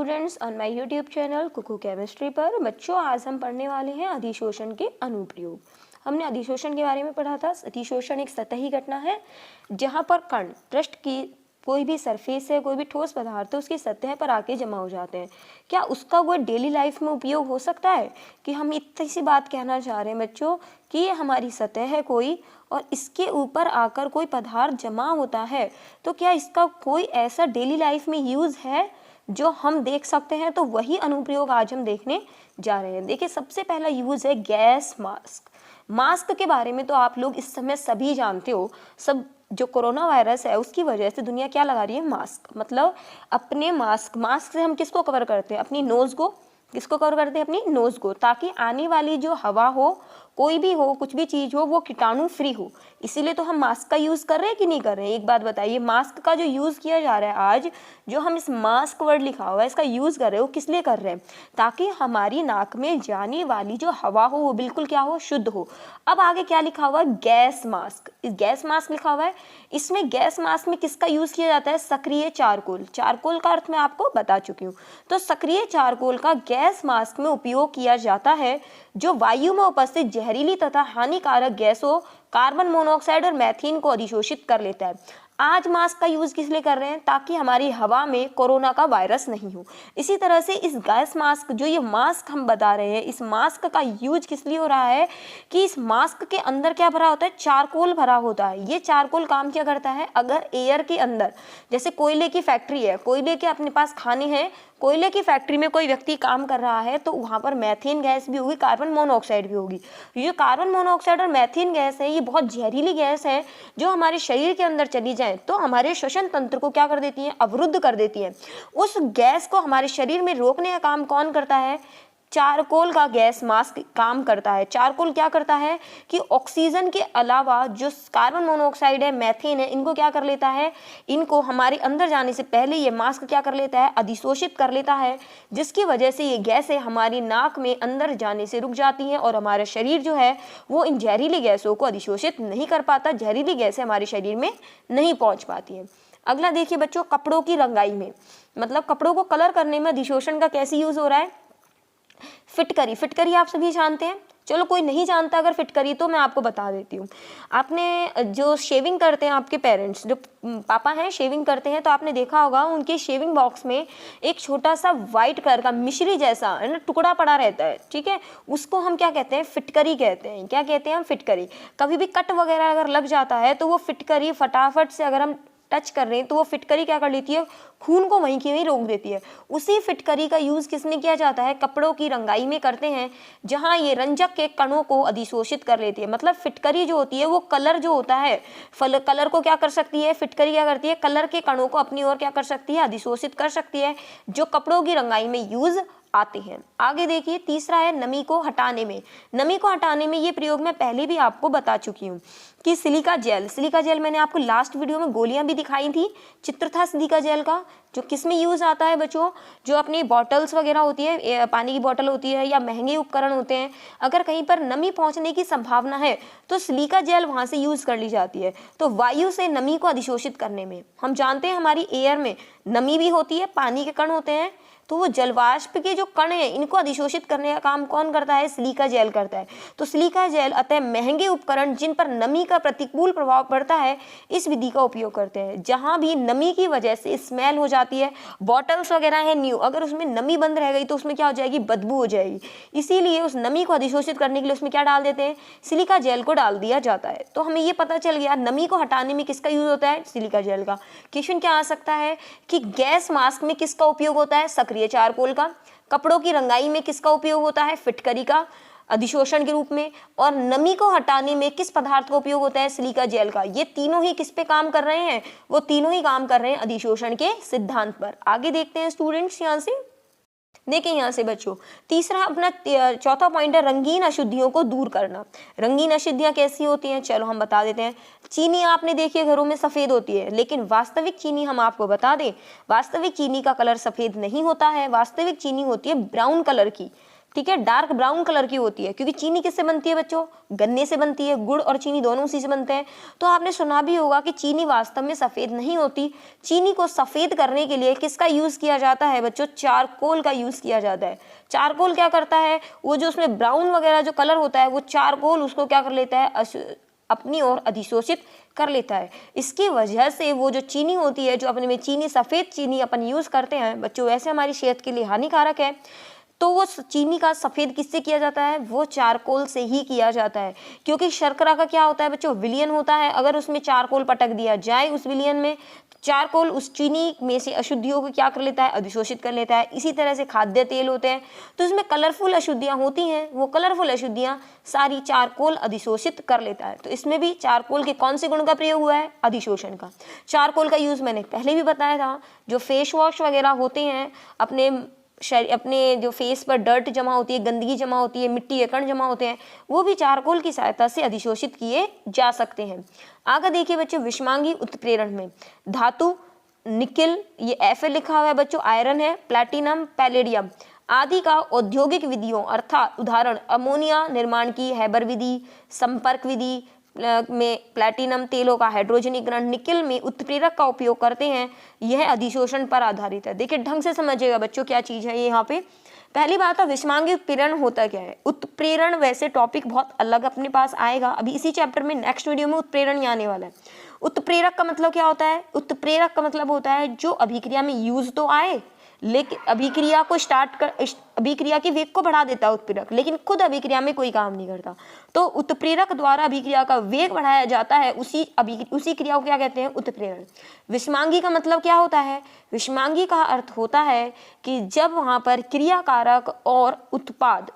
Students on my YouTube channel Kuku Chemistry पर। बच्चों, आज हम पढ़ने वाले हैं अधिशोषण के अनुप्रयोग। हमने अधिशोषण के बारे में पढ़ा था। अधिशोषण एक सतही घटना है जहां पर कण पृष्ठ की कोई भी सरफेस है, कोई भी ठोस पदार्थ है, उसकी सतह पर आके जमा हो जाते हैं। क्या उसका कोई डेली लाइफ में उपयोग हो सकता है? कि हम इतनी सी बात कहना चाह रहे हैं बच्चों कि ये हमारी सतह है कोई, और इसके ऊपर आकर कोई पदार्थ जमा होता है, तो क्या इसका कोई ऐसा डेली लाइफ में यूज़ है जो हम देख सकते हैं? तो वही अनुप्रयोग आज हम देखने जा रहे हैं। देखिए, सबसे पहला यूज़ है गैस मास्क। मास्क के बारे में तो आप लोग इस समय सभी जानते हो। सब जो कोरोना वायरस है उसकी वजह से दुनिया क्या लगा रही है? मास्क। मतलब अपने मास्क से हम किसको कवर करते हैं? अपनी नोज़ को। किसको कवर करते हैं? अपनी नोज़ को, ताकि आने वाली जो हवा हो, कोई भी हो, कुछ भी चीज़ हो, वो कीटाणु फ्री हो। इसीलिए तो हम मास्क का यूज़ कर रहे हैं कि नहीं कर रहे हैं? एक बात बताइए, मास्क का जो यूज़ किया जा रहा है आज, जो हम इस मास्क वर्ड लिखा हुआ है इसका यूज़ कर रहे हो, किस लिए कर रहे हैं? ताकि हमारी नाक में जाने वाली जो हवा हो वो बिल्कुल क्या हो? शुद्ध हो। अब आगे क्या लिखा हुआ है? Gas mask. इस गैस मास्क लिखा हुआ है। इसमें गैस मास्क में किसका यूज़ किया जाता है? सक्रिय चारकोल। चारकोल का अर्थ मैं आपको बता चुकी हूँ। तो सक्रिय चारकोल का गैस मास्क में उपयोग किया जाता है जो वायु में उपस्थित जहरीली तथा हानिकारक गैसों कार्बन मोनोऑक्साइड और मैथेन को अधिशोषित कर लेता है। आज मास्क का यूज किस लिए कर रहे हैं? ताकि हमारी हवा में कोरोना का वायरस नहीं हो। इसी तरह से इस गैस मास्क, जो ये मास्क हम बता रहे हैं, इस मास्क का यूज किस लिए हो रहा है कि इस मास्क के अंदर क्या भरा होता है? चारकोल भरा होता है। ये चारकोल काम क्या करता है? अगर एयर के अंदर, जैसे कोयले की फैक्ट्री है, कोयले के अपने पास खाने हैं, कोयले की फैक्ट्री में कोई व्यक्ति काम कर रहा है, तो वहाँ पर मैथेन गैस भी होगी, कार्बन मोनोऑक्साइड भी होगी। ये कार्बन मोनोऑक्साइड और मैथेन गैस है, ये बहुत जहरीली गैस है जो हमारे शरीर के अंदर चली जाए तो हमारे श्वसन तंत्र को क्या कर देती है? अवरुद्ध कर देती है। उस गैस को हमारे शरीर में रोकने का काम कौन करता है? चारकोल का गैस मास्क काम करता है। चारकोल क्या करता है कि ऑक्सीजन के अलावा जो कार्बन मोनोऑक्साइड है, मैथेन है, इनको क्या कर लेता है? इनको हमारे अंदर जाने से पहले ये मास्क क्या कर लेता है? अधिशोषित कर लेता है, जिसकी वजह से ये गैसें हमारी नाक में अंदर जाने से रुक जाती हैं और हमारा शरीर जो है वो इन जहरीली गैसों को अधिशोषित नहीं कर पाता। जहरीली गैसें हमारे शरीर में नहीं पहुँच पाती हैं। अगला देखिए बच्चों, कपड़ों की रंगाई में, मतलब कपड़ों को कलर करने में अधिशोषण का कैसे यूज हो रहा है? फिटकरी। फिटकरी आप सभी जानते हैं। चलो, कोई नहीं जानता अगर फिटकरी तो मैं आपको बता देती हूँ। आपने जो शेविंग करते हैं, आपके पेरेंट्स जो पापा हैं शेविंग करते हैं, तो आपने देखा होगा उनके शेविंग बॉक्स में एक छोटा सा वाइट कलर का मिश्री जैसा है ना टुकड़ा पड़ा रहता है। ठीक है, उसको हम क्या कहते हैं? फिटकरी कहते हैं। क्या कहते हैं हम? फिटकरी। कभी भी कट वगैरह अगर लग जाता है तो वो फिटकरी फटाफट से अगर हम टच कर रहे हैं तो वो फिटकरी क्या कर लेती है? खून को वहीं की वहीं रोक देती है। उसी फिटकरी का यूज किसमें किया जाता है? कपड़ों की रंगाई में करते हैं, जहां ये रंजक के कणों को अधिशोषित कर लेती है। मतलब फिटकरी जो होती है वो कलर जो होता है, कलर को क्या कर सकती है? फिटकरी क्या करती है? कलर के कणों को अपनी ओर क्या कर सकती है? अधिशोषित कर सकती है, जो कपड़ों की रंगाई में यूज आते हैं। आगे देखिए, तीसरा है नमी को हटाने में। नमी को हटाने में ये प्रयोग मैं पहले भी आपको बता चुकी हूँ कि सिलिका जेल। सिलिका जेल मैंने आपको लास्ट वीडियो में गोलियां भी दिखाई थी, चित्र था सिलिका जेल का, जो किस में यूज आता है बच्चों? जो अपनी बॉटल्स वगैरह होती है, पानी की बॉटल होती है या महंगे उपकरण होते हैं, अगर कहीं पर नमी पहुंचने की संभावना है तो सिलिका जेल वहां से यूज कर ली जाती है। तो वायु से नमी को अधिशोषित करने में, हम जानते हैं हमारी एयर में नमी भी होती है, पानी के कण होते हैं, तो वो जलवाष्प के जो कण हैं इनको अधिशोषित करने का काम कौन करता है? सिलिका जेल करता है। तो सिलिका जेल अतः महंगे उपकरण जिन पर नमी का प्रतिकूल प्रभाव पड़ता है, इस विधि का उपयोग करते हैं। जहां भी नमी की वजह से स्मेल हो जाती है, बॉटल्स वगैरह है न्यू, अगर उसमें नमी बंद रह गई तो उसमें क्या हो जाएगी? बदबू हो जाएगी। इसीलिए उस नमी को अधिशोषित करने के लिए उसमें क्या डाल देते हैं? सिलिका जेल को डाल दिया जाता है। तो हमें ये पता चल गया नमी को हटाने में किसका यूज होता है? सिलिका जेल का। क्वेश्चन क्या आ सकता है कि गैस मास्क में किसका उपयोग होता है? सक्रिय चारकोल का। कपड़ों की रंगाई में किसका उपयोग होता है? फिटकरी का अधिशोषण के रूप में। और नमी को हटाने में किस पदार्थ का उपयोग होता है? सिलिका जेल का। ये तीनों ही किस पे काम कर रहे हैं? वो तीनों ही काम कर रहे हैं अधिशोषण के सिद्धांत पर। आगे देखते हैं स्टूडेंट्स, यहाँ से देखिए, यहाँ से बच्चों तीसरा अपना चौथा पॉइंट है रंगीन अशुद्धियों को दूर करना। रंगीन अशुद्धियाँ कैसी होती हैं? चलो हम बता देते हैं। चीनी आपने देखी है घरों में सफ़ेद होती है, लेकिन वास्तविक चीनी हम आपको बता दें, वास्तविक चीनी का कलर सफ़ेद नहीं होता है। वास्तविक चीनी होती है ब्राउन कलर की। ठीक है, डार्क ब्राउन कलर की होती है, क्योंकि चीनी किससे बनती है बच्चों, गन्ने से बनती है, गुड़ और चीनी दोनों उसी से बनते हैं। तो आपने सुना भी होगा कि चीनी वास्तव में सफ़ेद नहीं होती, चीनी को सफ़ेद करने के लिए किसका यूज़ किया जाता है बच्चों, चारकोल का यूज़ किया जाता है। चारकोल क्या करता है, वो जो उसमें ब्राउन वगैरह जो कलर होता है वो चारकोल उसको क्या कर लेता है, अपनी ओर अधिशोषित कर लेता है। इसकी वजह से वो जो चीनी होती है, जो अपने में चीनी, सफ़ेद चीनी अपन यूज़ करते हैं बच्चों, वैसे हमारी सेहत के लिए हानिकारक है। तो वो चीनी का सफ़ेद किससे किया जाता है, वो चारकोल से ही किया जाता है। क्योंकि शर्करा का क्या होता है बच्चों, विलयन होता है। अगर उसमें चारकोल पटक दिया जाए उस विलयन में, चारकोल उस चीनी में से अशुद्धियों को क्या कर लेता है, अधिशोषित कर लेता है। इसी तरह से खाद्य तेल होते हैं, तो इसमें कलरफुल अशुद्धियाँ होती हैं, वो कलरफुल अशुद्धियाँ सारी चारकोल अधिशोषित कर लेता है। तो इसमें भी चारकोल के कौन से गुण का प्रयोग हुआ है, अधिशोषण का। चारकोल का यूज़ मैंने पहले भी बताया था, जो फेस वॉश वगैरह होते हैं, अपने जो फेस पर डर्ट जमा होती है, गंदगी जमा होती है, मिट्टी के कण जमा होते हैं, वो भी चारकोल की सहायता से अधिशोषित किए जा सकते हैं। आगे देखिए बच्चों, विषमांगी उत्प्रेरण में धातु निकिल, ये Fe लिखा हुआ है बच्चों, आयरन है, प्लैटिनम, पैलेडियम आदि का औद्योगिक विधियों, अर्थात उदाहरण अमोनिया निर्माण की हैबर विधि, संपर्क विधि में प्लैटिनम तेलों का हाइड्रोजनीकरण, निकिल में उत्प्रेरक का उपयोग करते हैं। यह अधिशोषण पर आधारित है। देखिए ढंग से समझिएगा बच्चों क्या चीज़ है ये। यहाँ पे पहली बात है, विषमांगी उत्प्रेरण होता क्या है। उत्प्रेरण वैसे टॉपिक बहुत अलग अपने पास आएगा, अभी इसी चैप्टर में नेक्स्ट वीडियो में उत्प्रेरण ही आने वाला है। उत्प्रेरक का मतलब क्या होता है, उत्प्रेरक का मतलब होता है जो अभिक्रिया में यूज तो आए, लेकिन अभिक्रिया को अभिक्रिया की वेग को बढ़ा देता है उत्प्रेरक, लेकिन खुद अभिक्रिया में कोई काम नहीं करता। तो उत्प्रेरक द्वारा अभिक्रिया का वेग बढ़ाया जाता है, उसी क्रिया को क्या कहते हैं, उत्प्रेरण। विषमांगी का मतलब क्या होता है, विषमांगी का अर्थ होता है कि जब वहां पर क्रियाकारक और उत्पाद,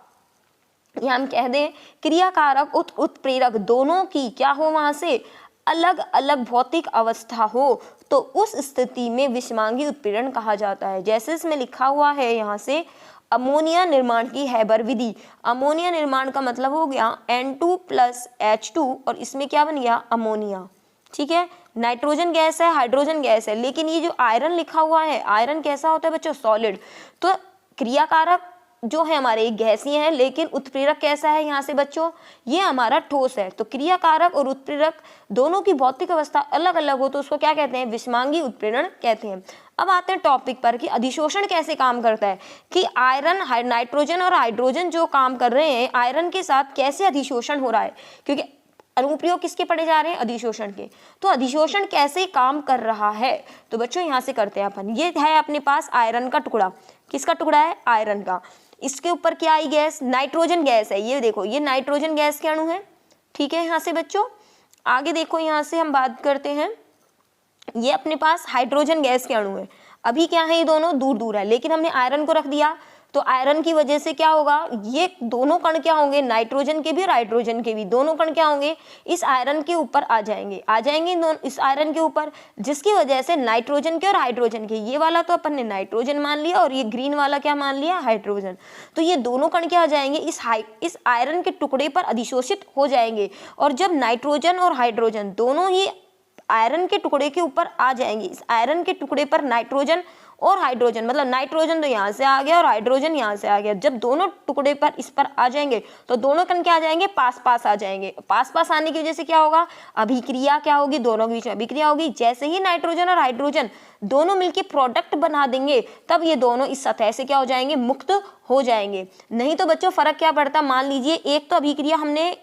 या हम कह दें क्रियाकारक उत्प्रेरक दोनों की क्या हो, वहां से अलग अलग भौतिक अवस्था हो, तो उस स्थिति में विषमांगी उत्प्रेरण कहा जाता है। जैसे इसमें लिखा हुआ है यहाँ से, अमोनिया निर्माण की हैबर विधि। अमोनिया निर्माण का मतलब हो गया N2 + H2 और इसमें क्या बन गया, अमोनिया। ठीक है, नाइट्रोजन गैस है, हाइड्रोजन गैस है, लेकिन ये जो आयरन लिखा हुआ है, आयरन कैसा होता है बच्चों, सॉलिड। तो क्रियाकारक जो है हमारे गैसीय हैं, लेकिन उत्प्रेरक कैसा है यहाँ से बच्चों, ये हमारा ठोस है। तो क्रियाकारक और उत्प्रेरक दोनों की भौतिक अवस्था अलग अलग हो, तो उसको क्या कहते हैं, विषमांगी उत्प्रेरण कहते हैं। अब आते हैं टॉपिक पर कि अधिशोषण कैसे काम करता है, कि आयरन, नाइट्रोजन और हाइड्रोजन जो काम कर रहे हैं, आयरन के साथ कैसे अधिशोषण हो रहा है, क्योंकि अनुप्रयोग किसके पढ़े जा रहे हैं, अधिशोषण के। तो अधिशोषण कैसे काम कर रहा है, तो बच्चों यहाँ से करते हैं अपन। ये है अपने पास आयरन का टुकड़ा, किसका टुकड़ा है, आयरन का। इसके ऊपर क्या आई गैस, नाइट्रोजन गैस है। ये देखो, ये नाइट्रोजन गैस के अणु है। ठीक है, यहाँ से बच्चों आगे देखो, यहाँ से हम बात करते हैं, ये अपने पास हाइड्रोजन गैस के अणु है। अभी क्या है, ये दोनों दूर दूर है, लेकिन हमने आयरन को रख दिया, तो आयरन की वजह से क्या होगा, ये दोनों कण क्या होंगे, नाइट्रोजन के भी और हाइड्रोजन के भी, दोनों कण क्या होंगे, इस आयरन के ऊपर आ जाएंगे इस आयरन के ऊपर, जिसकी वजह से नाइट्रोजन के और हाइड्रोजन के, ये वाला तो अपन ने नाइट्रोजन मान लिया और ये ग्रीन वाला क्या मान लिया, हाइड्रोजन। तो ये दोनों कण क्या आ जाएंगे, इस आयरन के टुकड़े पर अधिशोषित हो जाएंगे। और जब नाइट्रोजन और हाइड्रोजन दोनों ही आयरन के टुकड़े के ऊपर आ जाएंगे, इस आयरन के टुकड़े पर नाइट्रोजन और हाइड्रोजन, मतलब नाइट्रोजन तो यहाँ से आ गया और हाइड्रोजन यहाँ से आ गया, जब दोनों टुकड़े पर इस पर आ जाएंगे तो दोनों कण क्या आ जाएंगे, पास पास आ जाएंगे। पास पास आने की वजह से क्या होगा, अभिक्रिया क्या होगी, दोनों के बीच में अभिक्रिया होगी। जैसे ही नाइट्रोजन और हाइड्रोजन दोनों मिलकर प्रोडक्ट बना देंगे, तब ये दोनों इस सतह से क्या हो जाएंगे, मुक्त हो जाएंगे। नहीं तो बच्चों फर्क क्या पड़ता, मान लीजिए एक तो अभिक्रिया हमने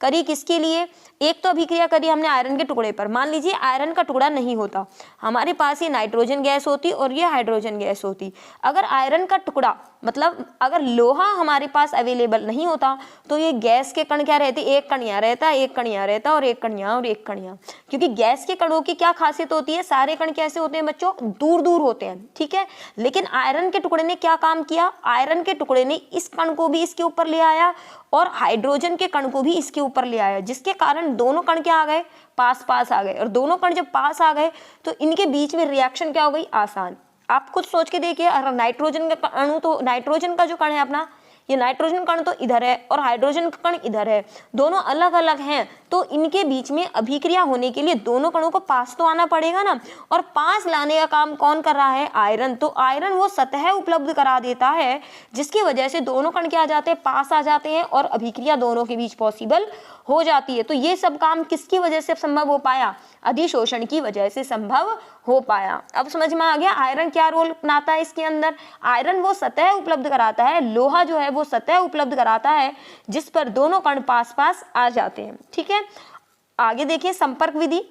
करी किसके लिए, एक तो अभिक्रिया करी हमने आयरन के टुकड़े पर, मान लीजिए आयरन का टुकड़ा नहीं होता, हमारे पास ये नाइट्रोजन गैस होती और ये हाइड्रोजन गैस होती। अगर आयरन का टुकड़ा मतलब अगर लोहा हमारे पास अवेलेबल नहीं होता, तो ये गैस के कण क्या रहते, एक कण यहाँ रहता, एक कण यहाँ रहता और एक कण यहाँ और एक कण यहाँ। क्योंकि गैस के कणों की क्या खासियत होती है, सारे कण कैसे होते हैं बच्चों, दूर दूर होते हैं। ठीक है, लेकिन आयरन के टुकड़े ने क्या काम किया, आयरन के टुकड़े ने इस कण को भी इसके ऊपर ले आया और हाइड्रोजन के कण को भी इसके ऊपर ले आया, जिसके कारण दोनों कण क्या आ गए, पास पास आ गए। और दोनों कण जब पास आ गए तो इनके बीच में रिएक्शन क्या हो गई, आसान। आप खुद सोच के देखिए, अगर नाइट्रोजन का अणु, तो नाइट्रोजन का जो कण है अपना, ये नाइट्रोजन कण तो इधर है और हाइड्रोजन कण इधर है, दोनों अलग अलग हैं, तो इनके बीच में अभिक्रिया होने के लिए दोनों कणों को पास तो आना पड़ेगा ना, और पास लाने का काम कौन कर रहा है? आयरन। तो आयरन वो सतह उपलब्ध करा देता है जिसकी वजह से दोनों कण क्या आ जाते हैं? पास आ जाते हैं और अभिक्रिया दोनों के बीच पॉसिबल हो जाती है। तो ये सब काम किसकी वजह से संभव हो पाया? अधिशोषण की वजह से संभव हो पाया। अब समझ में आ गया आयरन क्या रोल अपनाता है इसके अंदर? आयरन वो सतह उपलब्ध कराता है, लोहा जो है वो सतह उपलब्ध कराता है जिस पर दोनों कण पास पास आ जाते हैं। ठीक है, आगे देखिए संपर्क विधि।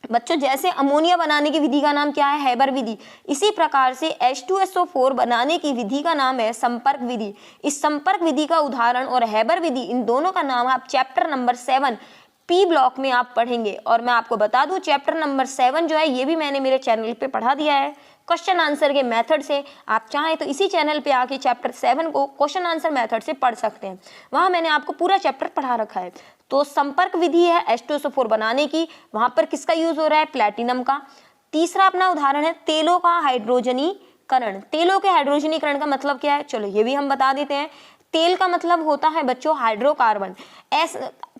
बच्चों जैसे अमोनिया बनाने की विधि का नाम क्या है? हैबर विधि। इसी प्रकार से H2SO4 बनाने की विधि का नाम है संपर्क विधि। इस संपर्क विधि का उदाहरण और हैबर विधि, इन दोनों का नाम आप चैप्टर नंबर 7 पी ब्लॉक में आप पढ़ेंगे। और मैं आपको बता दूं चैप्टर नंबर 7 जो है ये भी मैंने मेरे चैनल पे पढ़ा दिया है क्वेश्चन आंसर के मेथड से। आप चाहें तो इसी चैनल पे आके चैप्टर 7 को क्वेश्चन आंसर मेथड से पढ़ सकते हैं, वहां मैंने आपको पूरा चैप्टर पढ़ा रखा है। तो संपर्क विधि है H2SO4 बनाने की, वहां पर किसका यूज हो रहा है? प्लैटिनम का। तीसरा अपना उदाहरण है तेलों का हाइड्रोजनीकरण। तेलों के हाइड्रोजनीकरण का मतलब क्या है? चलो ये भी हम बता देते हैं। तेल का मतलब होता है बच्चों हाइड्रोकार्बन।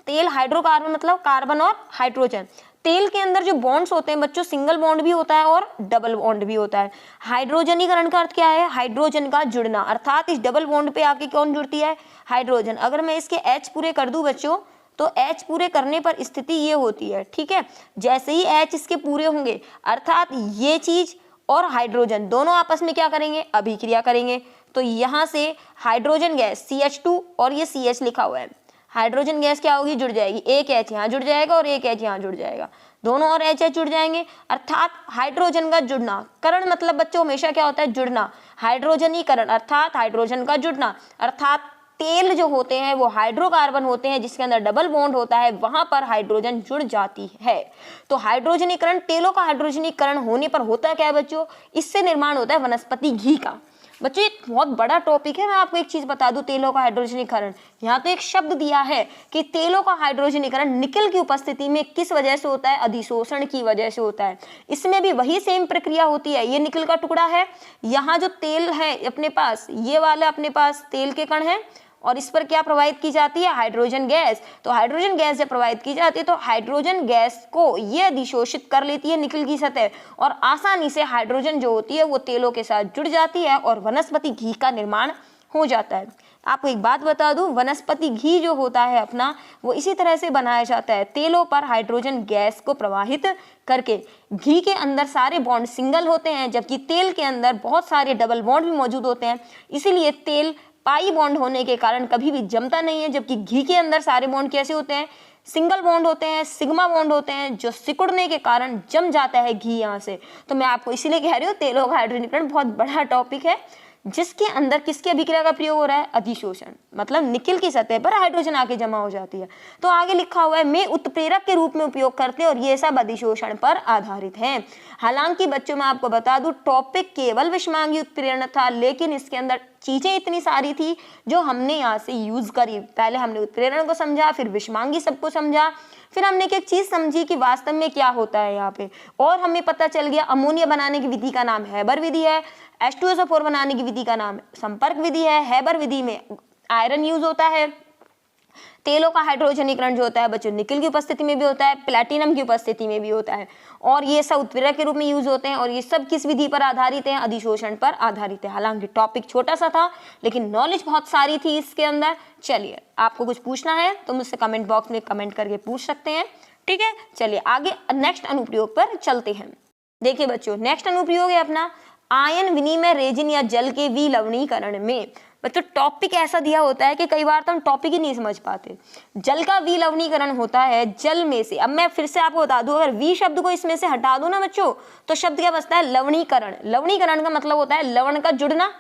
तेल हाइड्रोकार्बन मतलब कार्बन और हाइड्रोजन। तेल के अंदर जो बॉन्ड्स होते हैं बच्चों, सिंगल बॉन्ड भी होता है और डबल बॉन्ड भी होता है। हाइड्रोजनीकरण का अर्थ क्या है? हाइड्रोजन का जुड़ना, अर्थात इस डबल बॉन्ड पे आके कौन जुड़ती है? हाइड्रोजन। अगर मैं इसके H पूरे कर दूं बच्चों तो H पूरे करने पर स्थिति ये होती है। ठीक है, जैसे ही H इसके पूरे होंगे अर्थात ये चीज और हाइड्रोजन दोनों आपस में क्या करेंगे? अभिक्रिया करेंगे। तो यहाँ से हाइड्रोजन गैस CH2 और ये CH लिखा हुआ है, हाइड्रोजन गैस क्या होगी? जुड़ जाएगी। एक H यहाँ जुड़ जाएगा और एक H यहाँ जुड़ जाएगा, दोनों और H जुड़ जाएंगे, अर्थात हाइड्रोजन का जुड़ना। करण मतलब बच्चों हमेशा क्या होता है? जुड़ना। हाइड्रोजनीकरण अर्थात हाइड्रोजन का जुड़ना, अर्थात तेल जो होते हैं वो हाइड्रोकार्बन होते हैं जिसके अंदर डबल बॉन्ड होता है, वहां पर हाइड्रोजन जुड़ जाती है। तो हाइड्रोजनीकरण, तेलों का हाइड्रोजनीकरण होने पर होता है क्या है बच्चों? इससे निर्माण होता है वनस्पति घी का। बच्चों एक बहुत बड़ा टॉपिक है, मैं आपको एक चीज बता दूं, तेलों का हाइड्रोजनीकरण। यहाँ तो एक शब्द दिया है कि तेलों का हाइड्रोजनीकरण निकल की उपस्थिति में किस वजह से होता है? अधिशोषण की वजह से होता है। इसमें भी वही सेम प्रक्रिया होती है। ये निकल का टुकड़ा है, यहाँ जो तेल है अपने पास, ये वाला अपने पास तेल के कण है और इस पर क्या प्रवाहित की जाती है? Hydrogen gas. तो हाइड्रोजन गैस जब प्रवाहित की जाती है तो हाइड्रोजन गैस को ये अधिशोषित कर लेती है निकल की सतह, और आसानी से हाइड्रोजन जो होती है वो तेलों के साथ जुड़ जाती है और वनस्पति घी का निर्माण हो जाता है। आपको एक बात बता दूं, वनस्पति घी जो होता है अपना वो इसी तरह से बनाया जाता है, तेलों पर हाइड्रोजन गैस को प्रवाहित करके। घी के अंदर सारे बॉन्ड सिंगल होते हैं जबकि तेल के अंदर बहुत सारे डबल बॉन्ड भी मौजूद होते हैं, इसीलिए तेल पाई बॉन्ड होने के कारण कभी भी जमता नहीं है, जबकि घी के अंदर सारे बॉन्ड कैसे होते हैं? सिंगल बॉन्ड होते हैं, सिग्मा बॉन्ड होते हैं, जो सिकुड़ने के कारण जम जाता है घी यहाँ से। तो मैं आपको इसीलिए कह रही हूँ तेलों का हाइड्रोजनीकरण बहुत बड़ा टॉपिक है जिसके अंदर किसकी अभिक्रिया का प्रयोग हो रहा है? अधिशोषण, मतलब निकल की सतह पर हाइड्रोजन आके जमा हो जाती है। तो आगे लिखा हुआ है में उत्प्रेरक के रूप में उपयोग करते हैं और ये सब अधिशोषण पर आधारित है। हालांकि बच्चों मैं आपको बता दूं टॉपिक केवल विषमांगी उत्प्रेरण था, लेकिन इसके अंदर चीजें इतनी सारी थी जो हमने यहाँ से यूज करी। पहले हमने उत्प्रेरण को समझा, फिर विषमांगी सबको समझा, फिर हमने एक चीज समझी कि वास्तव में क्या होता है यहाँ पे, और हमें पता चल गया अमोनिया बनाने की विधि का नाम हैबर विधि है, H2SO4 बनाने की विधि का नाम संपर्क विधि है। हैबर विधि में आयरन यूज होता है, तेलों का हाइड्रोजनीकरण जो होता है बच्चों निकल की उपस्थिति में भी होता है, प्लैटिनम की उपस्थिति में भी होता है, और ये सब उत्प्रेरक के रूप में यूज होते हैं। और ये सब किस विधि पर आधारित है? अधिशोषण पर आधारित है। हालांकि टॉपिक छोटा सा था लेकिन नॉलेज बहुत सारी थी इसके अंदर। चलिए आपको कुछ पूछना है तो मुझसे कमेंट बॉक्स में कमेंट करके पूछ सकते हैं, ठीक है। चलिए आगे नेक्स्ट अनुप्रयोग पर चलते हैं। देखिए बच्चों नेक्स्ट अनुप्रयोग है अपना आयन विनिमय रेजिन या जल के विलवणीकरण में। बच्चों टॉपिक ऐसा दिया होता है कि कई बार तो हम टॉपिक ही नहीं समझ पाते। जल का विलवणीकरण होता है जल में से। अब मैं फिर से आपको बता दूं, अगर वी शब्द को इसमें से हटा दो ना बच्चों तो शब्द क्या बचता है? लवणीकरण। लवणीकरण का मतलब होता है लवण का जुड़ना,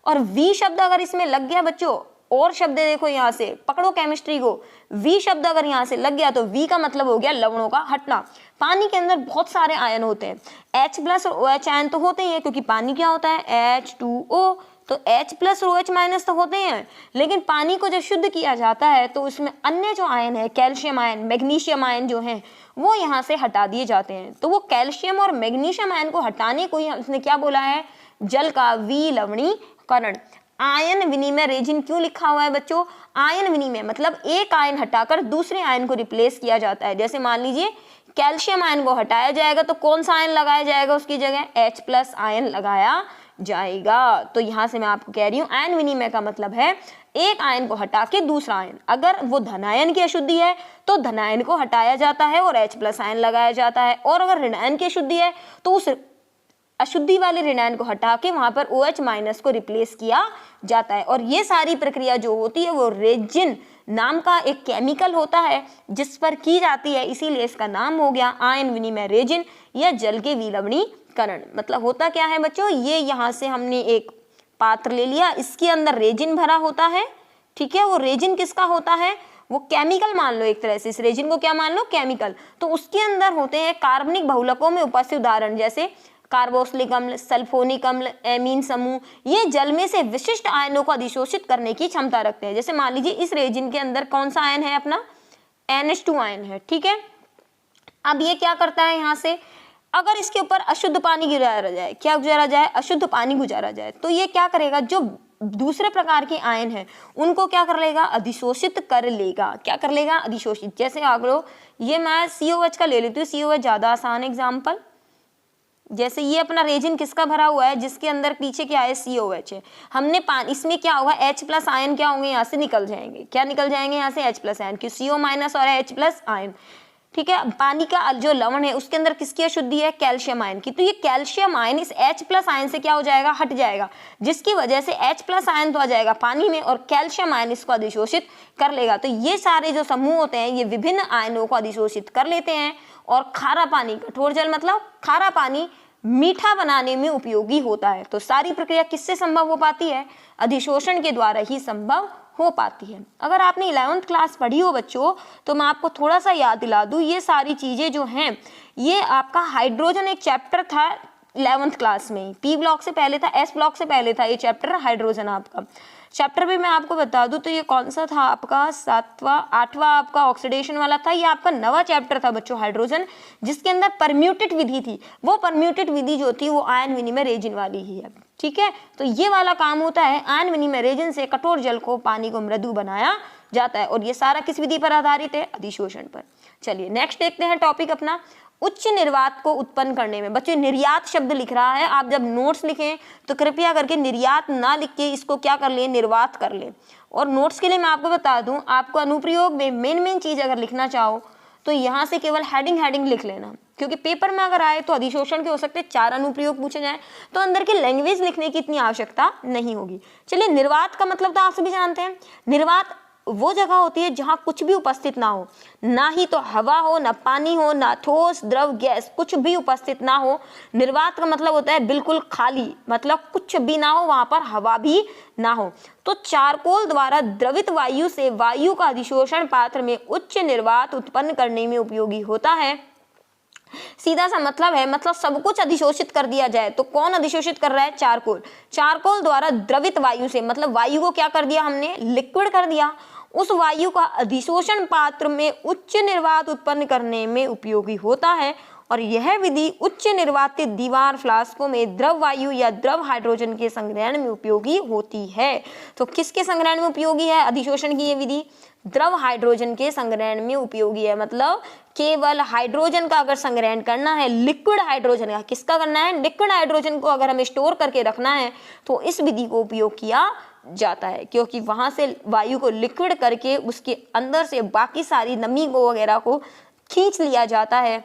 और वी शब्द अगर इसमें लग गया बच्चों, और शब्द देखो यहाँ से पकड़ो केमिस्ट्री को, वी शब्द अगर यहाँ से लग गया तो वी का मतलब हो गया लवणों का हटना। पानी के अंदर बहुत सारे आयन होते हैं, H+ और OH आयन तो होते ही है क्योंकि पानी क्या होता है? H2O। तो H+ और OH- तो होते हैं, लेकिन पानी को जब शुद्ध किया जाता है तो उसमें अन्य जो आयन है कैल्शियम आयन, मैग्नीशियम आयन जो हैं वो यहाँ से हटा दिए जाते हैं। तो वो कैल्शियम और मैग्नीशियम आयन को हटाने को ही उसने क्या बोला है? जल का विलवणीकरण। आयन विनिमय रेजिन क्यों लिखा हुआ है बच्चों? आयन विनिमय मतलब एक आयन हटाकर दूसरे आयन को रिप्लेस किया जाता है। जैसे मान लीजिए कैल्शियम आयन को हटाया जाएगा तो कौन सा आयन लगाया जाएगा उसकी जगह? H+ आयन लगाया जाएगा। तो यहाँ से मैं आपको कह रही हूँ आयन विनिमय का मतलब है एक आयन को हटा के दूसरा आयन, अगर वो धनायन की अशुद्धि है तो धनायन को हटाया जाता है और H+ आयन लगाया जाता है, और अगर ऋणायन की अशुद्धि है तो उस अशुद्धि वाले ऋणायन को हटा के वहां पर OH- को रिप्लेस किया जाता है। और ये सारी प्रक्रिया जो होती है वो रेजिन नाम का एक केमिकल होता है जिस पर की जाती है, इसीलिए इसका नाम हो गया आयन विनिमय रेजिन या जल के विलवणीकरण। मतलब होता क्या है बच्चों, ये यहाँ से हमने एक पात्र ले लिया, इसके अंदर रेजिन भरा होता है, ठीक है। वो रेजिन किसका होता है? वो केमिकल मान लो एक तरह से, इस रेजिन को क्या मान लो? केमिकल। तो उसके अंदर होते हैं कार्बनिक बहुलकों में उपस्थित उदाहरण जैसे कार्बोक्सिलिक अम्ल, सल्फोनिक अम्ल, एमीन समूह। ये जल में से विशिष्ट आयनों को अधिशोषित करने की क्षमता रखते हैं। जैसे मान लीजिए इस रेजिन के अंदर कौन सा आयन है? अपना NH2 आयन है, ठीक है। अब ये क्या करता है, यहाँ से अगर इसके ऊपर अशुद्ध पानी गुजारा जाए, क्या गुजारा जाए? अशुद्ध पानी गुजारा जाए, तो ये क्या करेगा? जो दूसरे प्रकार के आयन है उनको क्या कर लेगा? अधिशोषित कर लेगा। क्या कर लेगा? अधिशोषित। जैसे आगे ये मैं COH का ले लेती हूँ, COH ज्यादा आसान एग्जाम्पल। जैसे ये अपना रेजिन किसका भरा हुआ है? जिसके अंदर पीछे क्या है? COH है। हमने पानी, इसमें क्या होगा? H+ आयन क्या होंगे? यहाँ से निकल जाएंगे। क्या निकल जाएंगे यहाँ से? H+ आयन, क्यों? CO- और H+ आयन, ठीक है। पानी का जो लवण है उसके अंदर किसकी अशुद्धि है? कैल्शियम आयन की। तो ये कैल्शियम आयन इस H+ आयन से क्या हो जाएगा? हट जाएगा, जिसकी वजह से H+ आयन तो आ जाएगा पानी में और कैल्शियम आयन इसको अधिशोषित कर लेगा। तो ये सारे जो समूह होते हैं ये विभिन्न आयनों को अधिशोषित कर लेते हैं। और खारा पानी, कठोर जल मतलब खारा पानी मीठा बनाने में उपयोगी होता है। तो सारी प्रक्रिया किससे संभव हो पाती है? अधिशोषण के द्वारा ही संभव हो पाती है। अगर आपने 11th क्लास पढ़ी हो बच्चों तो मैं आपको थोड़ा सा याद दिला दूं, ये सारी चीजें जो हैं ये आपका हाइड्रोजन एक चैप्टर था 11th क्लास में। P ब्लॉक से पहले था, S ब्लॉक से पहले था ये चैप्टर हाइड्रोजन। आपका चैप्टर भी मैं आपको बता दूं तो ये कौन सा था आपका? 8वां आपका ऑक्सीडेशन वाला था। ये आपका नवा चैप्टर था बच्चों हाइड्रोजन, जिसके अंदर परम्यूटेड विधि थी। वो परम्यूटेड विधि जो थी वो आयन विनिमय रेजिन वाली ही है, ठीक है। तो ये वाला काम होता है, आयन विनिमय रेजिन से कठोर जल को, पानी को मृदु बनाया जाता है। और ये सारा किस विधि पर आधारित है? अधिशोषण पर। चलिए नेक्स्ट देखते हैं टॉपिक अपना, उच्च निर्वात को उत्पन्न करने में। बच्चों निर्यात शब्द लिख रहा है, आप जब नोट्स लिखें तो कृपया करके निर्यात ना लिख के इसको क्या कर लें? निर्वात कर लें। और नोट्स के लिए मैं आपको बता दूं, आपको अनुप्रयोग में मेन चीज अगर लिखना चाहो तो यहाँ से केवल हेडिंग लिख लेना, क्योंकि पेपर में अगर आए तो अधिशोषण के हो सकते 4 अनुप्रयोग पूछे जाए, तो अंदर की लैंग्वेज लिखने की इतनी आवश्यकता नहीं होगी। चलिए निर्वात का मतलब तो आप सभी जानते हैं। निर्वात वो जगह होती है जहां कुछ भी उपस्थित ना हो, ना ही तो हवा हो, ना पानी हो, ना ठोस द्रव गैस, कुछ भी उपस्थित ना हो। निर्वात का मतलब होता है बिल्कुल खाली, मतलब कुछ भी ना हो, वहां पर हवा भी ना हो। तो चारकोल द्वारा द्रवित वायु से वायु का अधिशोषण पात्र में उच्च निर्वात उत्पन्न करने में उपयोगी होता है। सीधा सा मतलब है, मतलब सब कुछ अधिशोषित कर दिया जाए तो कौन अधिशोषित कर रहा है? चारकोल। चारकोल द्वारा द्रवित वायु से मतलब वायु को क्या कर दिया हमने? लिक्विड कर दिया। उस वायु का अधिशोषण पात्र में उच्च निर्वात उत्पन्न करने में उपयोगी होता है। और यह विधि उच्च निर्वातित दीवार फ्लास्कों में द्रव वायु या द्रव हाइड्रोजन के संग्रहण में उपयोगी होती है। तो किसके संग्रहण में उपयोगी है अधिशोषण की ये विधि? द्रव हाइड्रोजन के संग्रहण में उपयोगी है। मतलब केवल हाइड्रोजन का अगर संग्रहण करना है, लिक्विड हाइड्रोजन का, किसका करना है? लिक्विड हाइड्रोजन को अगर हमें स्टोर करके रखना है तो इस विधि को उपयोग किया जाता है, क्योंकि वहां से वायु को लिक्विड करके उसके अंदर से बाकी सारी नमी को वगैरह को खींच लिया जाता है।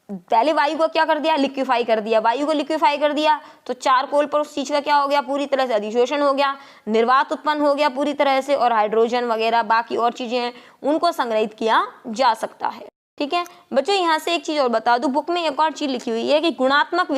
पहले वायु को क्या कर दिया? लिक्विफाई कर दिया। वायु को लिक्विफाई कर दिया तो चारकोल पर उस चीज का क्या हो गया? पूरी तरह से अधिशोषण हो गया, निर्वात उत्पन्न हो गया पूरी तरह से, और हाइड्रोजन वगैरह बाकी और चीजें हैं उनको संग्रहित किया जा सकता है। ठीक है बच्चों, यहाँ से एक चीज और बता दूं, बुक में एक और चीज लिखी हुई है कि गुणात्मक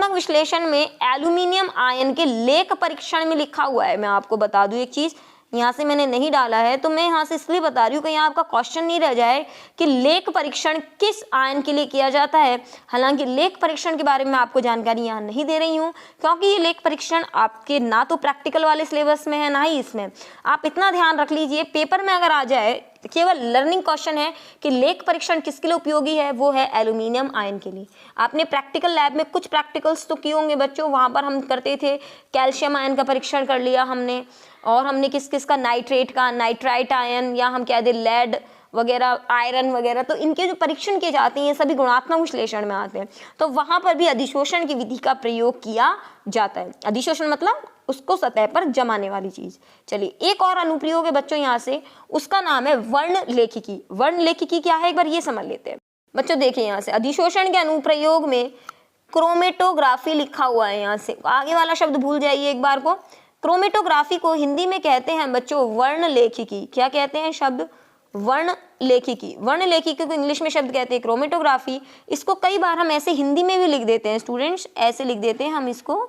विश्लेषण में एल्यूमिनियम आयन के लेख परीक्षण में लिखा हुआ है। मैं आपको बता दूं एक चीज, यहाँ से मैंने नहीं डाला है तो मैं यहाँ से इसलिए बता रही हूँ कि यहाँ आपका क्वेश्चन नहीं रह जाए कि लेख परीक्षण किस आयन के लिए किया जाता है। हालांकि लेख परीक्षण के बारे में आपको जानकारी यहाँ नहीं दे रही हूँ, क्योंकि ये लेख परीक्षण आपके ना तो प्रैक्टिकल वाले सिलेबस में है ना ही इसमें। आप इतना ध्यान रख लीजिए, पेपर में अगर आ जाए केवल लर्निंग क्वेश्चन है कि लेख परीक्षण किसके लिए उपयोगी है, वो है एल्यूमिनियम आयन के लिए। आपने प्रैक्टिकल लैब में कुछ प्रैक्टिकल्स तो किए होंगे बच्चों, वहाँ पर हम करते थे कैल्शियम आयन का परीक्षण कर लिया हमने, और हमने किस किस का नाइट्रेट का, नाइट्राइट आयन, या हम कह दें लेड वगैरह, आयरन वगैरह, तो इनके जो परीक्षण किए जाते हैं ये सभी गुणात्मक विश्लेषण में आते हैं। तो वहाँ पर भी अधिशोषण की विधि का प्रयोग किया जाता है। अधिशोषण मतलब उसको सतह पर जमाने वाली चीज। चलिए एक और अनुप्रयोग है बच्चों यहाँ से, उसका नाम है वर्ण लेखिकी। वर्ण लेखिकी क्या है एक बार ये समझ लेते हैं बच्चों। देखिए यहाँ से अधिशोषण के अनुप्रयोग में क्रोमेटोग्राफी लिखा हुआ है, यहाँ से आगे वाला शब्द भूल जाइए एक बार को। क्रोमेटोग्राफी को हिंदी में कहते हैं बच्चों वर्ण लेखिकी। क्या कहते हैं शब्द? वर्ण लेखिकी। वर्ण लेखिकी को इंग्लिश में शब्द कहते हैं क्रोमेटोग्राफी। इसको कई बार हम ऐसे हिंदी में भी लिख देते हैं स्टूडेंट्स, ऐसे लिख देते हैं हम इसको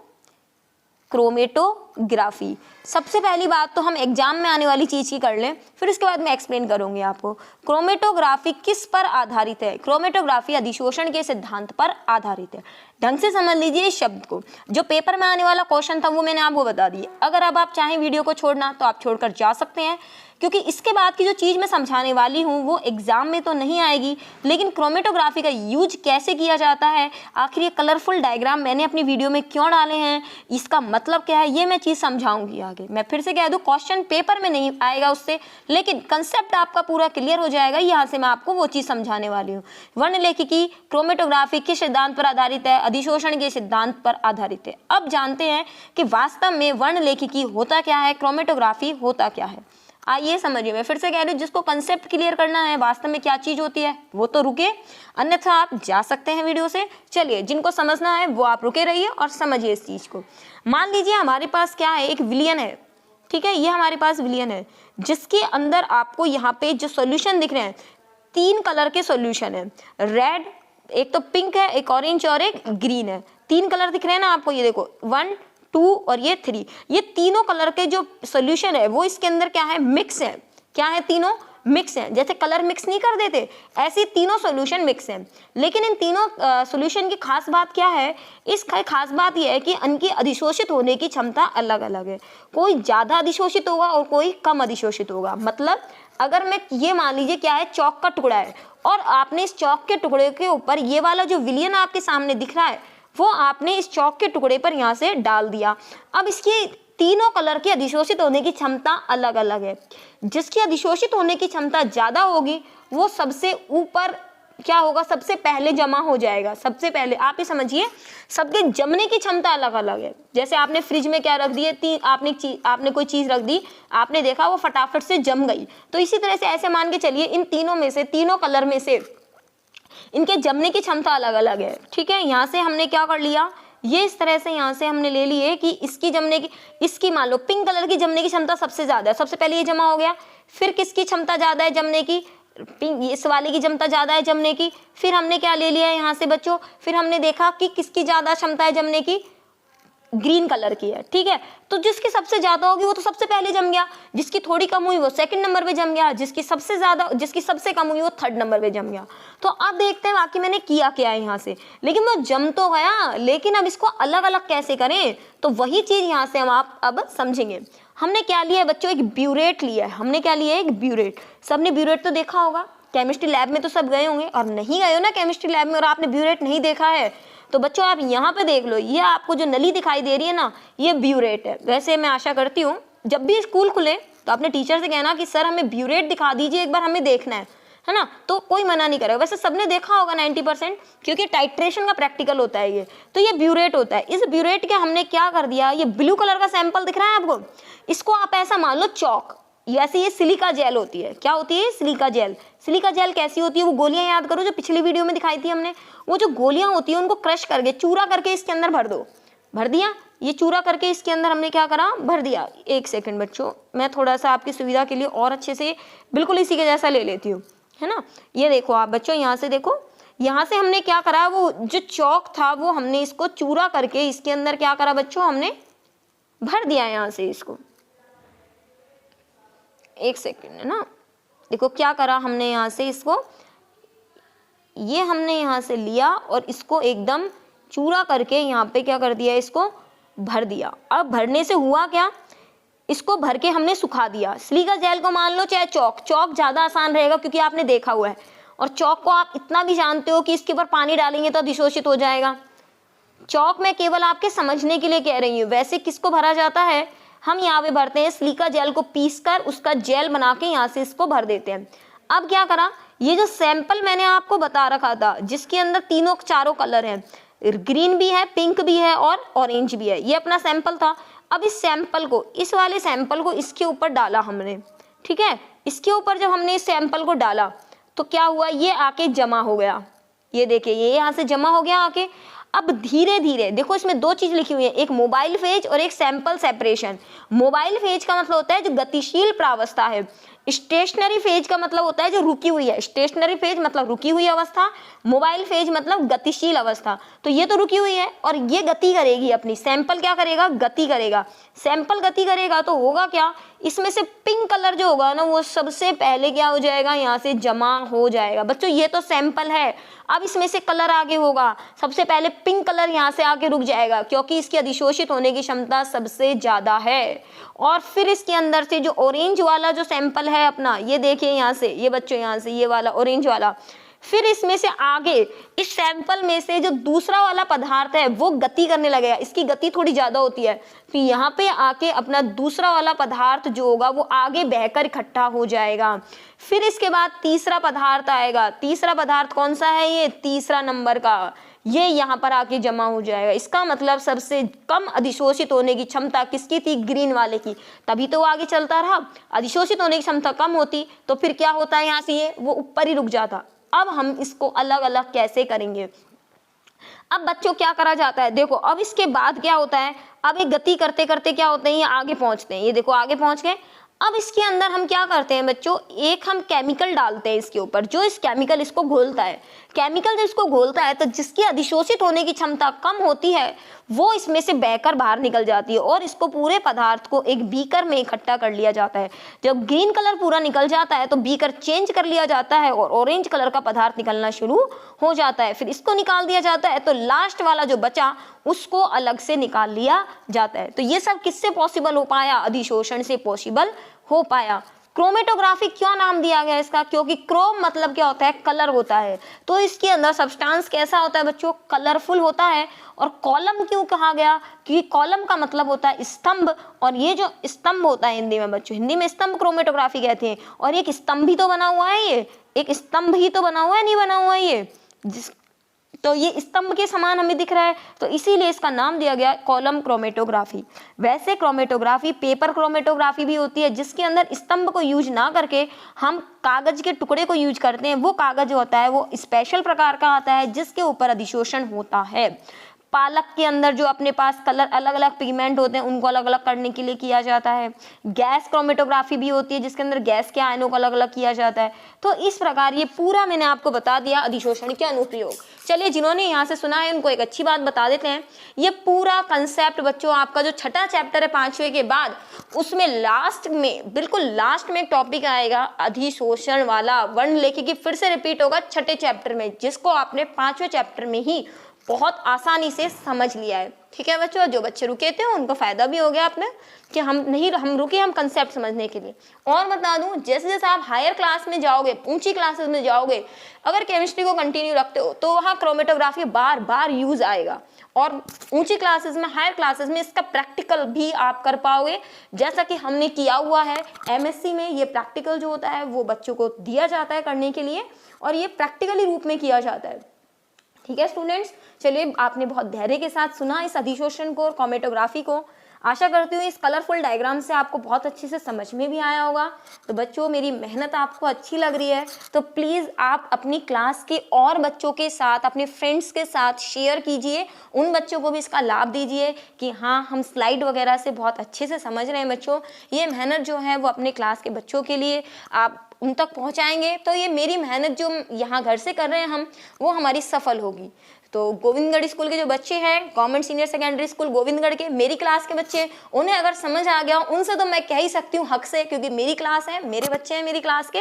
क्रोमेटोग्राफी। सबसे पहली बात तो हम एग्जाम में आने वाली चीज की कर लें, फिर उसके बाद मैं एक्सप्लेन करूंगी आपको। क्रोमेटोग्राफी किस पर आधारित है? क्रोमेटोग्राफी अधिशोषण के सिद्धांत पर आधारित है। ढंग से समझ लीजिए इस शब्द को। जो पेपर में आने वाला क्वेश्चन था वो मैंने आपको बता दिया। अगर अब आप चाहें वीडियो को छोड़ना तो आप छोड़कर जा सकते हैं, क्योंकि इसके बाद की जो चीज़ मैं समझाने वाली हूँ वो एग्जाम में तो नहीं आएगी, लेकिन क्रोमेटोग्राफी का यूज कैसे किया जाता है, आखिर ये कलरफुल डायग्राम मैंने अपनी वीडियो में क्यों डाले हैं, इसका मतलब क्या है, ये मैं चीज़ समझाऊंगी आगे। मैं फिर से कह दूँ क्वेश्चन पेपर में नहीं आएगा उससे, लेकिन कंसेप्ट आपका पूरा क्लियर हो जाएगा। यहाँ से मैं आपको वो चीज़ समझाने वाली हूँ। वर्ण लेखिकी क्रोमेटोग्राफी किस सिद्धांत पर आधारित है? अधिशोषण के सिद्धांत पर आधारित है। अब जानते हैं कि वास्तव में वर्ण लेखिकी होता क्या है, क्रोमेटोग्राफी होता क्या है। आइए समझिए। मैं फिर से कह रही हूँ, जिसको कंसेप्ट क्लियर करना है वास्तव में क्या चीज होती है वो तो रुके, अन्यथा आप जा सकते हैं वीडियो से। चलिए जिनको समझना है वो आप रुके रहिए और समझिए इस चीज को। मान लीजिए हमारे पास क्या है, एक विलियन है, ठीक है, ये हमारे पास विलियन है जिसके अंदर आपको यहाँ पे जो सोल्यूशन दिख रहे हैं 3 कलर के सोल्यूशन है। रेड, एक तो पिंक है, एक ऑरेंज और एक ग्रीन है। 3 कलर दिख रहे हैं ना आपको, ये देखो 1, 2 और ये 3। ये तीनों कलर के जो सोल्यूशन है वो इसके अंदर क्या है, मिक्स है। क्या है, तीनों मिक्स हैं। जैसे कलर मिक्स नहीं कर देते, ऐसे तीनों सॉल्यूशन मिक्स हैं। लेकिन इन तीनों सॉल्यूशन की खास बात क्या है, इस खास बात यह है कि इनकी अधिशोषित होने की क्षमता अलग अलग है। कोई ज़्यादा अधिशोषित होगा और कोई कम अधिशोषित होगा। मतलब अगर मैं ये मान लीजिए क्या है, चौक का टुकड़ा है और आपने इस चौक के टुकड़े के ऊपर ये वाला जो विलियन आपके सामने दिख रहा है वो आपने इस चौक के टुकड़े पर यहाँ से डाल दिया। अब इसकी तीनों कलर की अधिशोषित होने की क्षमता अलग अलग है। जिसकी अधिशोषित होने की क्षमता ज़्यादा होगी वो सबसे ऊपर क्या होगा, सबसे पहले जमा हो जाएगा। सबसे पहले आप ये समझिए, सबके जमने की क्षमता अलग अलग है। जैसे आपने फ्रिज में क्या रख दिए, आपने कोई चीज़ रख दी, आपने देखा वो फटाफट से जम गई। तो इसी तरह से ऐसे मान के चलिए इन तीनों में से, तीनों कलर में से इनके जमने की क्षमता अलग अलग है। ठीक है, यहाँ से हमने क्या कर लिया, ये इस तरह से यहाँ से हमने ले लिए कि इसकी जमने की, इसकी मान लो पिंक कलर की जमने की क्षमता सबसे ज़्यादा है। सबसे पहले ये जमा हो गया। फिर किसकी क्षमता ज़्यादा है जमने की, पिंक, इस वाले की क्षमता ज़्यादा है जमने की। फिर हमने क्या ले लिया है यहाँ से बच्चों, फिर हमने देखा कि किसकी ज़्यादा क्षमता है जमने की, ग्रीन कलर की है। ठीक है, तो जिसकी सबसे ज्यादा होगी वो तो सबसे पहले जम गया, जिसकी थोड़ी कम हुई वो सेकंड नंबर पे जम गया, जिसकी सबसे कम हुई वो थर्ड नंबर पे जम गया। तो अब देखते हैं बाकी मैंने किया क्या है यहाँ से। लेकिन वो जम तो गया, लेकिन अब इसको अलग अलग कैसे करें, तो वही चीज यहाँ से हम आप अब समझेंगे। हमने क्या लिया है बच्चों, एक ब्यूरेट लिया है। हमने क्या लिया है, एक ब्यूरेट। सबने ब्यूरेट तो देखा होगा, केमिस्ट्री लैब में तो सब गए होंगे। और नहीं गए हो ना केमिस्ट्री लैब में और आपने ब्यूरेट नहीं देखा है तो बच्चों आप यहाँ पे देख लो, ये आपको जो नली दिखाई दे रही है ना, ये ब्यूरेट है। वैसे मैं आशा करती हूँ जब भी स्कूल खुले तो अपने टीचर से कहना कि सर हमें ब्यूरेट दिखा दीजिए एक बार, हमें देखना है ना, तो कोई मना नहीं करेगा। वैसे सबने देखा होगा 90%, क्योंकि टाइट्रेशन का प्रैक्टिकल होता है ये। तो ये ब्यूरेट होता है। इस ब्यूरेट के हमने क्या कर दिया, ये ब्लू कलर का सैंपल दिख रहा है आपको, इसको आप ऐसा मान लो चौक, ऐसे ये सिलिका जेल होती है। क्या होती है, सिलिका जेल। सिलिका जेल कैसी होती है, वो गोलियां याद करो जो पिछली वीडियो में दिखाई थी हमने। वो जो गोलियां होती है उनको क्रश करके, चूरा करके इसके अंदर भर दो। भर दिया, ये चूरा करके इसके अंदर हमने क्या करा, भर दिया। एक सेकंड बच्चों, मैं थोड़ा सा आपकी सुविधा के लिए और अच्छे से बिल्कुल इसी के जैसा ले लेती हूँ, है ना। ये देखो आप बच्चों, यहाँ से देखो, यहाँ से हमने क्या करा, वो जो चौक था वो हमने इसको चूरा करके इसके अंदर क्या करा बच्चों, हमने भर दिया यहाँ से इसको। एक सेकंड, है ना, देखो क्या करा हमने यहाँ से इसको, ये हमने यहाँ से लिया और इसको एकदम चूरा करके यहाँ पे क्या कर दिया, इसको भर दिया। अब भरने से हुआ क्या, इसको भर के हमने सुखा दिया। सिलिका जेल को मान लो चाहे चौक, चौक ज़्यादा आसान रहेगा क्योंकि आपने देखा हुआ है, और चौक को आप इतना भी जानते हो कि इसके ऊपर पानी डालेंगे तो अधिशोषित हो जाएगा। चौक मैं केवल आपके समझने के लिए कह रही हूँ। वैसे किसको भरा जाता है, हम यहाँ पे भरते हैं सिलिका जेल को पीस कर उसका जेल बना के यहाँ से इसको भर देते हैं। अब क्या करा, ये जो सैंपल मैंने आपको बता रखा था जिसके अंदर तीनों चारों कलर हैं, ग्रीन भी है, पिंक भी है और ऑरेंज भी है, ये अपना सैंपल था। अब इस सैंपल को, इस वाले सैंपल को इसके ऊपर डाला हमने, ठीक है। इसके ऊपर जब हमने इस सैंपल को डाला तो क्या हुआ, ये आके जमा हो गया। ये देखिए ये यहाँ से जमा हो गया आके। अब धीरे धीरे देखो इसमें दो चीज लिखी हुई है, एक मोबाइल फेज और एक सैंपल सेपरेशन। मोबाइल फेज का मतलब होता है जो गतिशील प्रावस्था है, स्टेशनरी फेज का मतलब होता है जो रुकी हुई है। स्टेशनरी फेज मतलब रुकी हुई अवस्था, मोबाइल फेज मतलब गतिशील अवस्था। तो ये तो रुकी हुई है और ये गति करेगी अपनी, सैंपल क्या करेगा, गति करेगा। सैंपल गति करेगा तो होगा क्या, इसमें से पिंक कलर जो होगा ना वो सबसे पहले क्या हो जाएगा, यहाँ से जमा हो जाएगा। बच्चों ये तो सैंपल है, अब इसमें से कलर आगे होगा, सबसे पहले पिंक कलर यहाँ से आके रुक जाएगा क्योंकि इसकी अधिशोषित होने की क्षमता सबसे ज्यादा है। और फिर इसके अंदर से जो ऑरेंज वाला जो सैंपल है अपना, ये देखिए यहाँ से, ये बच्चों यहाँ से ये वाला ऑरेंज वाला, फिर इसमें से आगे इस सैंपल में से जो दूसरा वाला पदार्थ है वो गति करने लगेगा, इसकी गति थोड़ी ज्यादा होती है, तो यहाँ पे आके अपना दूसरा वाला पदार्थ जो होगा वो आगे बहकर इकट्ठा हो जाएगा। फिर इसके बाद तीसरा पदार्थ आएगा। तीसरा पदार्थ कौन सा है, ये तीसरा नंबर का, ये यहाँ पर आके जमा हो जाएगा। इसका मतलब सबसे कम अधिशोषित होने की क्षमता किसकी थी, ग्रीन वाले की, तभी तो वो आगे चलता रहा। अधिशोषित होने की क्षमता कम होती तो फिर क्या होता है, यहाँ से ये वो ऊपर ही रुक जाता। अब हम इसको अलग अलग कैसे करेंगे। अब बच्चों क्या करा जाता है, देखो अब इसके बाद क्या होता है, अब ये गति करते करते क्या होते हैं, ये आगे पहुंचते हैं, ये देखो आगे पहुंच गए। अब इसके अंदर हम क्या करते हैं बच्चों, एक हम केमिकल डालते हैं इसके ऊपर, जो इस केमिकल इसको घोलता है। केमिकल जब इसको घोलता है तो जिसकी अधिशोषित होने की क्षमता कम होती है वो इसमें से बहकर बाहर निकल जाती है और इसको पूरे पदार्थ को एक बीकर में इकट्ठा कर लिया जाता है। जब ग्रीन कलर पूरा निकल जाता है तो बीकर चेंज कर लिया जाता है और ऑरेंज कलर का पदार्थ निकलना शुरू हो जाता है। फिर इसको निकाल दिया जाता है तो लास्ट वाला जो बचा उसको अलग से निकाल लिया जाता है। तो ये सब किससे पॉसिबल हो पाया, अधिशोषण से पॉसिबल हो पाया। क्रोमेटोग्राफी क्यों नाम दिया गया इसका, क्योंकि क्रोम मतलब क्या होता है, कलर होता है। तो इसके अंदर सब्सटेंस कैसा होता है बच्चों, कलरफुल होता है। और कॉलम क्यों कहा गया, क्योंकि कॉलम का मतलब होता है स्तंभ, और ये जो स्तंभ होता है हिंदी में बच्चों, हिंदी में स्तंभ क्रोमेटोग्राफी कहते हैं। और एक स्तंभ ही तो बना हुआ है, ये एक स्तंभ ही तो बना हुआ है, नहीं बना हुआ है ये, तो ये स्तंभ के समान हमें दिख रहा है, तो इसीलिए इसका नाम दिया गया कॉलम क्रोमेटोग्राफी। वैसे क्रोमेटोग्राफी पेपर क्रोमेटोग्राफी भी होती है जिसके अंदर स्तंभ को यूज ना करके हम कागज के टुकड़े को यूज करते हैं। वो कागज होता है वो स्पेशल प्रकार का आता है जिसके ऊपर अधिशोषण होता है। पालक के अंदर जो अपने पास कलर अलग अलग पिगमेंट होते हैं उनको अलग अलग करने के लिए किया जाता है। गैस क्रोमेटोग्राफी भी होती है जिसके अंदर गैस के आयनों को अलग अलग किया जाता है। तो इस प्रकार ये पूरा मैंने आपको बता दिया अधिशोषण के अनुप्रयोग। चलिए जिन्होंने यहाँ से सुना है उनको एक अच्छी बात बता देते हैं। ये पूरा कंसेप्ट बच्चों आपका जो छठा चैप्टर है 5वें के बाद, उसमें लास्ट में, बिल्कुल लास्ट में एक टॉपिक आएगा अधिशोषण वाला, वर्ण लेखी की फिर से रिपीट होगा छठे चैप्टर में, जिसको आपने 5वें चैप्टर में ही बहुत आसानी से समझ लिया है। ठीक है बच्चों, जो बच्चे रुके थे उनको फायदा भी हो गया आपने कि हम रुके, हम कंसेप्ट समझने के लिए। और बता दूं, जैसे जैसे आप हायर क्लास में जाओगे, ऊंची क्लासेस में जाओगे, अगर केमिस्ट्री को कंटिन्यू रखते हो तो वहाँ क्रोमेटोग्राफी बार बार यूज आएगा। और ऊंची क्लासेस में, हायर क्लासेस में इसका प्रैक्टिकल भी आप कर पाओगे, जैसा कि हमने किया हुआ है MSc में। ये प्रैक्टिकल जो होता है वो बच्चों को दिया जाता है करने के लिए, और ये प्रैक्टिकली रूप में किया जाता है। ठीक है स्टूडेंट्स, चलिए आपने बहुत धैर्य के साथ सुना इस अधिशोषण को और क्रोमेटोग्राफी को। आशा करती हूँ इस कलरफुल डायग्राम से आपको बहुत अच्छे से समझ में भी आया होगा। तो बच्चों, मेरी मेहनत आपको अच्छी लग रही है तो प्लीज़ आप अपनी क्लास के और बच्चों के साथ, अपने फ्रेंड्स के साथ शेयर कीजिए, उन बच्चों को भी इसका लाभ दीजिए कि हाँ, हम स्लाइड वगैरह से बहुत अच्छे से समझ रहे हैं। बच्चों, ये मेहनत जो है वो अपने क्लास के बच्चों के लिए आप उन तक पहुंचाएंगे तो ये मेरी मेहनत जो यहाँ घर से कर रहे हैं हम, वो हमारी सफल होगी। तो गोविंदगढ़ स्कूल के जो बच्चे हैं, government senior secondary school Govindgarh के, मेरी क्लास के बच्चे, उन्हें अगर समझ आ गया उनसे तो मैं कह ही सकती हूँ हक से, क्योंकि मेरी क्लास है, मेरे बच्चे हैं मेरी क्लास के,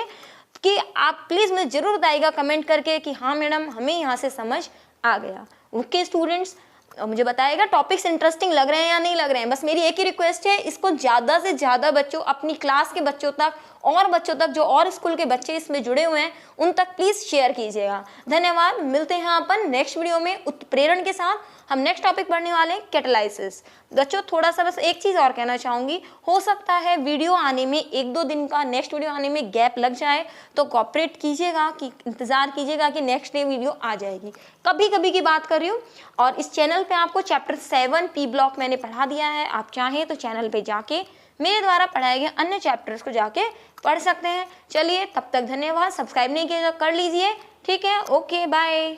कि आप प्लीज़ मुझे जरूर बताइएगा कमेंट करके कि हाँ मैडम, हमें यहाँ से समझ आ गया। ओके स्टूडेंट्स, मुझे बताइएगा टॉपिक्स इंटरेस्टिंग लग रहे हैं या नहीं लग रहे हैं। बस मेरी एक ही रिक्वेस्ट है, इसको ज़्यादा से ज़्यादा बच्चों, अपनी क्लास के बच्चों तक और बच्चों तक जो और स्कूल के बच्चे इसमें जुड़े हुए हैं उन तक प्लीज़ शेयर कीजिएगा। धन्यवाद। मिलते हैं अपन नेक्स्ट वीडियो में उत्प्रेरण के साथ। हम नेक्स्ट टॉपिक पढ़ने वाले हैं कैटालाइसिस। बच्चों थोड़ा सा बस एक चीज़ और कहना चाहूँगी, हो सकता है वीडियो आने में 1-2 दिन का, नेक्स्ट वीडियो आने में गैप लग जाए, तो कोऑपरेट कीजिएगा, कि इंतज़ार कीजिएगा कि नेक्स्ट डे वीडियो आ जाएगी। कभी कभी की बात कर रही हूँ। और इस चैनल पे आपको चैप्टर 7 पी ब्लॉक मैंने पढ़ा दिया है, आप चाहें तो चैनल पे जाके मेरे द्वारा पढ़ाए गए अन्य चैप्टर्स को जाके पढ़ सकते हैं। चलिए तब तक धन्यवाद। सब्सक्राइब नहीं किया तो कर लीजिए, ठीक है। Okay bye.